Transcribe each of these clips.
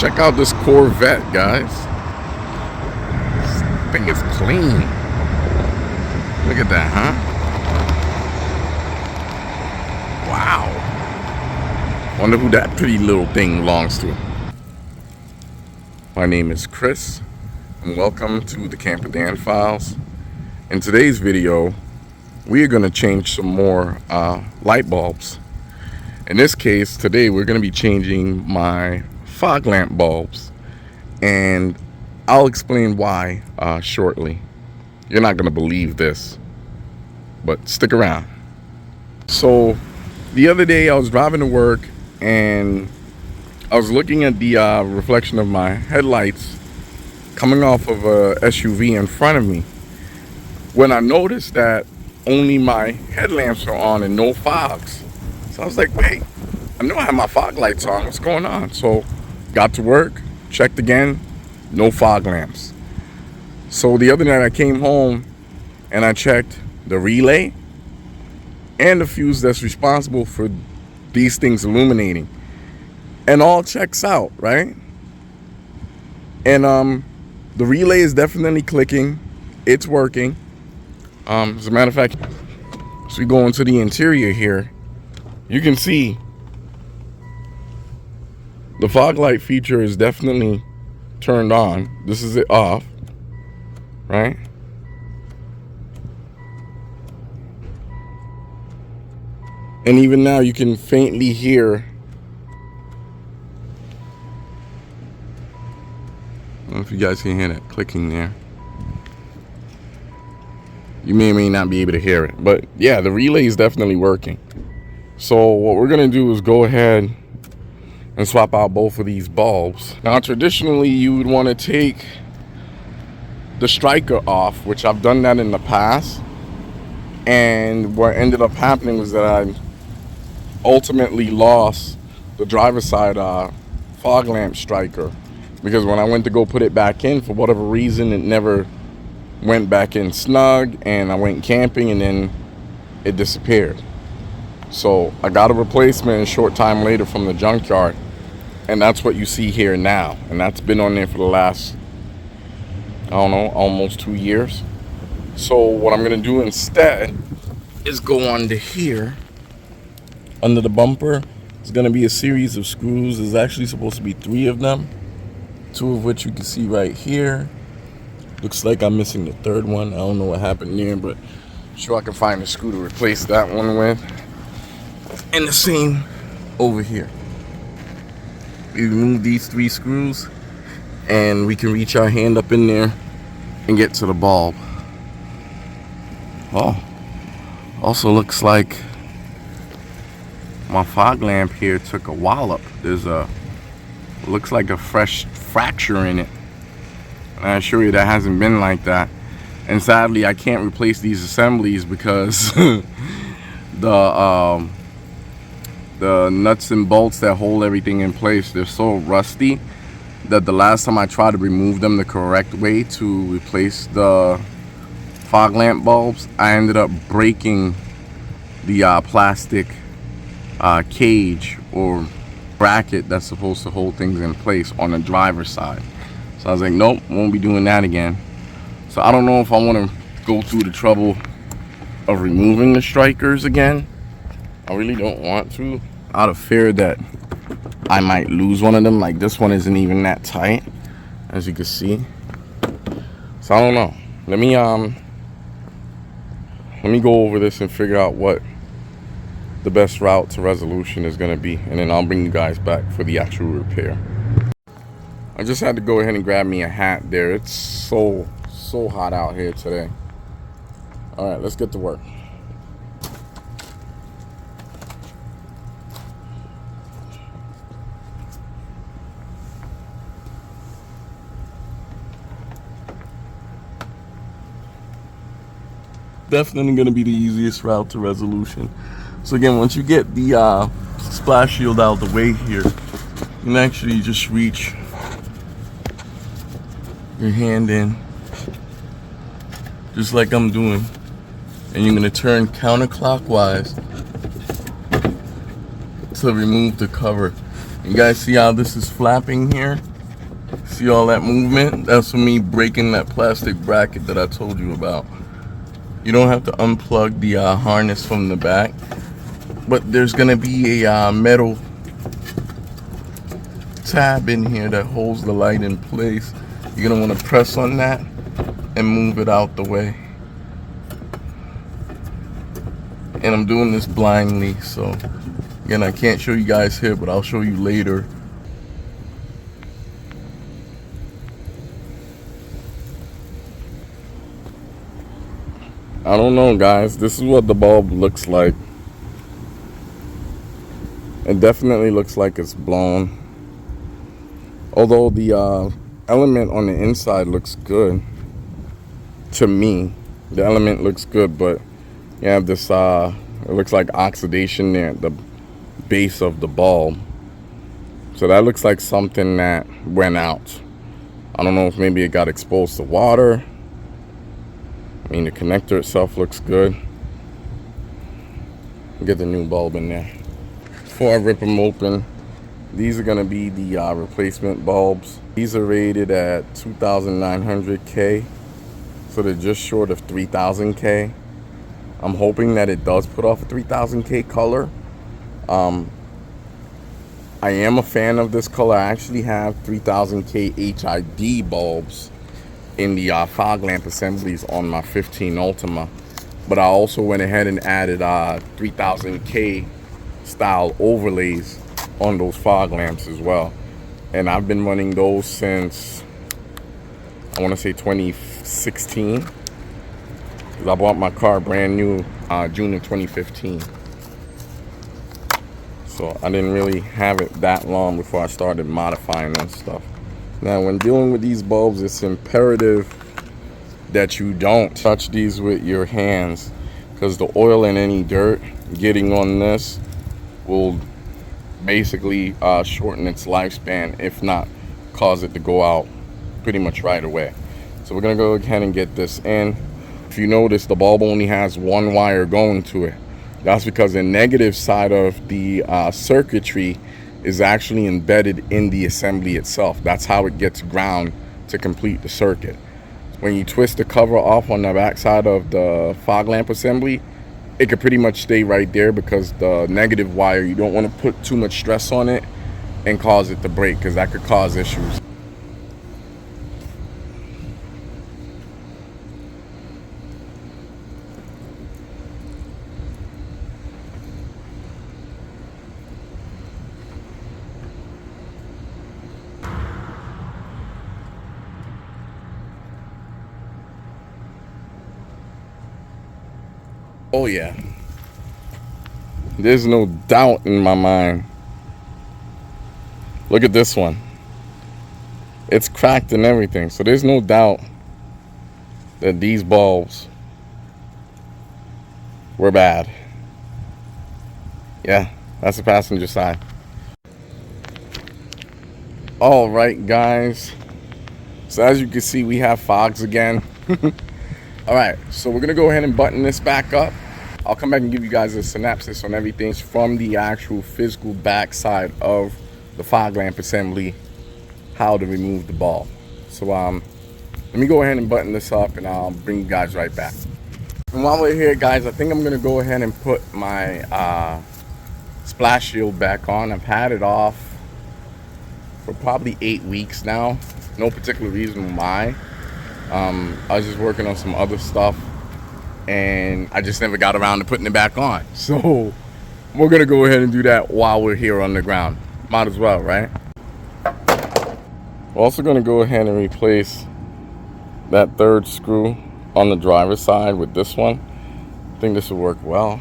Check out this Corvette, guys. This thing is clean. Look at that, huh? Wow. Wonder who that pretty little thing belongs to. My name is Chris, and welcome to the Camper Dan Files. In today's video, we are going to change some more light bulbs. In this case, today we're going to be changing my fog lamp bulbs, and I'll explain why shortly. You're not going to believe this, but stick around. So the other day I was driving to work and I was looking at the reflection of my headlights coming off of a SUV in front of me, when I noticed that only my headlamps are on and no fogs. So I was like, wait, I know I have my fog lights on. What's going on? So got to work, checked again, no fog lamps. So the other night I came home and I checked the relay and the fuse that's responsible for these things illuminating. And all checks out, right? And the relay is definitely clicking. It's working. As a matter of fact, as we go into the interior here, you can see the fog light feature is definitely turned on. This is it off, right? And even now you can faintly hear, I don't know if you guys can hear that clicking there. You may or may not be able to hear it, but yeah, the relay is definitely working. So what we're gonna do is go ahead and swap out both of these bulbs. Now traditionally you would want to take the striker off, which I've done that in the past, and what ended up happening was that I ultimately lost the driver's side fog lamp striker, because when I went to go put it back in, for whatever reason it never went back in snug, and I went camping and then it disappeared. So I got a replacement a short time later from the junkyard, and that's what you see here now. And that's been on there for the last, I don't know, almost 2 years. So what I'm gonna do instead is go under here. Under the bumper, it's gonna be a series of screws. There's actually supposed to be 3 of them, 2 of which you can see right here. Looks like I'm missing the 3rd one. I don't know what happened there, but I'm sure I can find a screw to replace that one with. And the same over here. We remove these 3 screws and we can reach our hand up in there and get to the bulb. Oh, also looks like my fog lamp here took a wallop. There's looks like a fresh fracture in it. And I assure you that hasn't been like that. And sadly I can't replace these assemblies because the nuts and bolts that hold everything in place, they're so rusty that the last time I tried to remove them the correct way to replace the fog lamp bulbs, I ended up breaking the plastic cage or bracket that's supposed to hold things in place on the driver's side. So I was like, nope, won't be doing that again. So I don't know if I want to go through the trouble of removing the strikers again. I really don't want to, out of fear that I might lose one of them. Like this one isn't even that tight, as you can see. So I don't know. Let me go over this and figure out what the best route to resolution is going to be, and then I'll bring you guys back for the actual repair. I just had to go ahead and grab me a hat there. It's so hot out here today. All right, let's get to work. Definitely going to be the easiest route to resolution. So again, once you get the splash shield out of the way here, you can actually just reach your hand in, just like I'm doing, and you're going to turn counterclockwise to remove the cover. You guys see how this is flapping here? See all that movement? That's for me breaking that plastic bracket that I told you about. You don't have to unplug the harness from the back, but there's gonna be a metal tab in here that holds the light in place. You're gonna want to press on that and move it out the way. And I'm doing this blindly, so again, I can't show you guys here, but I'll show you later. I don't know, guys. This is what the bulb looks like. It definitely looks like it's blown. Although the element on the inside looks good to me. The element looks good, but you have this, it looks like oxidation there at the base of the bulb. So that looks like something that went out. I don't know if maybe it got exposed to water. I mean, the connector itself looks good. Get the new bulb in there. Before I rip them open, these are gonna be the replacement bulbs. These are rated at 2,900K, so they're just short of 3,000K. I'm hoping that it does put off a 3,000K color. I am a fan of this color. I actually have 3,000K HID bulbs in the fog lamp assemblies on my 15 Ultima, but I also went ahead and added 3,000K style overlays on those fog lamps as well, and I've been running those since I want to say 2016, because I bought my car brand new June of 2015, so I didn't really have it that long before I started modifying and stuff. Now, when dealing with these bulbs, it's imperative that you don't touch these with your hands, because the oil and any dirt getting on this will basically shorten its lifespan, if not cause it to go out pretty much right away. So we're gonna go ahead and get this in. If you notice, the bulb only has one wire going to it. That's because the negative side of the circuitry is actually embedded in the assembly itself. That's how it gets ground to complete the circuit. When you twist the cover off on the back side of the fog lamp assembly, it could pretty much stay right there, because the negative wire, you don't want to put too much stress on it and cause it to break, because that could cause issues. Oh yeah, there's no doubt in my mind. Look at this one. It's cracked and everything, so there's no doubt that these bulbs were bad. Yeah, that's the passenger side. All right, guys, so as you can see, we have fogs again. All right, so we're gonna go ahead and button this back up. I'll come back and give you guys a synopsis on everything from the actual physical backside of the fog lamp assembly, how to remove the bulb. So let me go ahead and button this up, and I'll bring you guys right back. And while we're here, guys, I think I'm gonna go ahead and put my splash shield back on. I've had it off for probably 8 weeks now. No particular reason why. I was just working on some other stuff, and I just never got around to putting it back on. So we're gonna go ahead and do that while we're here on the ground. Might as well, right? We're also gonna go ahead and replace that third screw on the driver's side with this one. I think this will work well.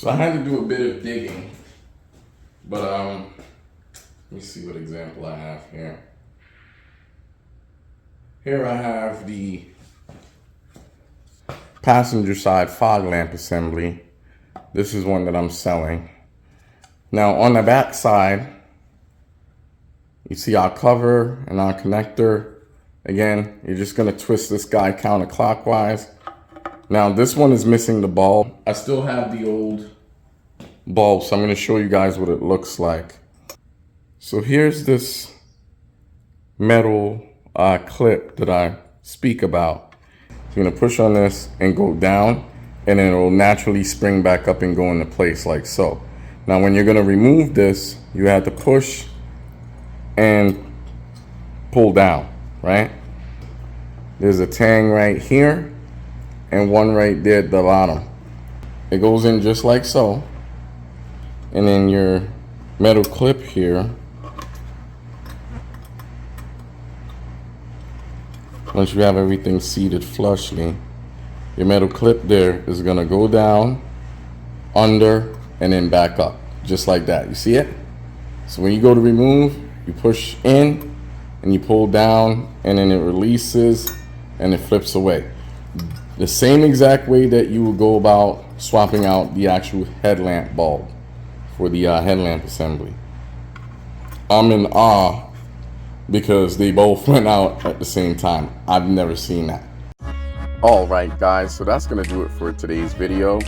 So I had to do a bit of digging, but let me see what example I have here. Here I have the passenger side fog lamp assembly. This is one that I'm selling. Now on the back side, you see our cover and our connector. Again, you're just gonna twist this guy counterclockwise. Now this one is missing the bulb. I still have the old bulb, so I'm gonna show you guys what it looks like. So here's this metal clip that I speak about. You're gonna push on this and go down, and then it will naturally spring back up and go into place like so. Now when you're gonna remove this, you have to push and pull down, right? There's a tang right here and one right there at the bottom. It goes in just like so. And then your metal clip here, once you have everything seated flushly, your metal clip there is gonna go down, under, and then back up, just like that. You see it? So when you go to remove, you push in and you pull down, and then it releases and it flips away. The same exact way that you would go about swapping out the actual headlamp bulb for the headlamp assembly. I'm in awe because they both went out at the same time. I've never seen that. All right, guys, so that's gonna do it for today's video.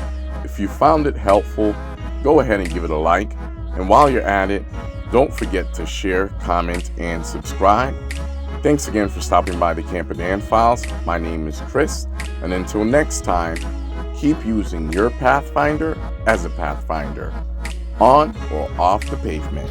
If you found it helpful, go ahead and give it a like. And while you're at it, don't forget to share, comment, and subscribe. Thanks again for stopping by the Camper Dan Files. My name is Chris, and until next time, keep using your Pathfinder as a Pathfinder, on or off the pavement.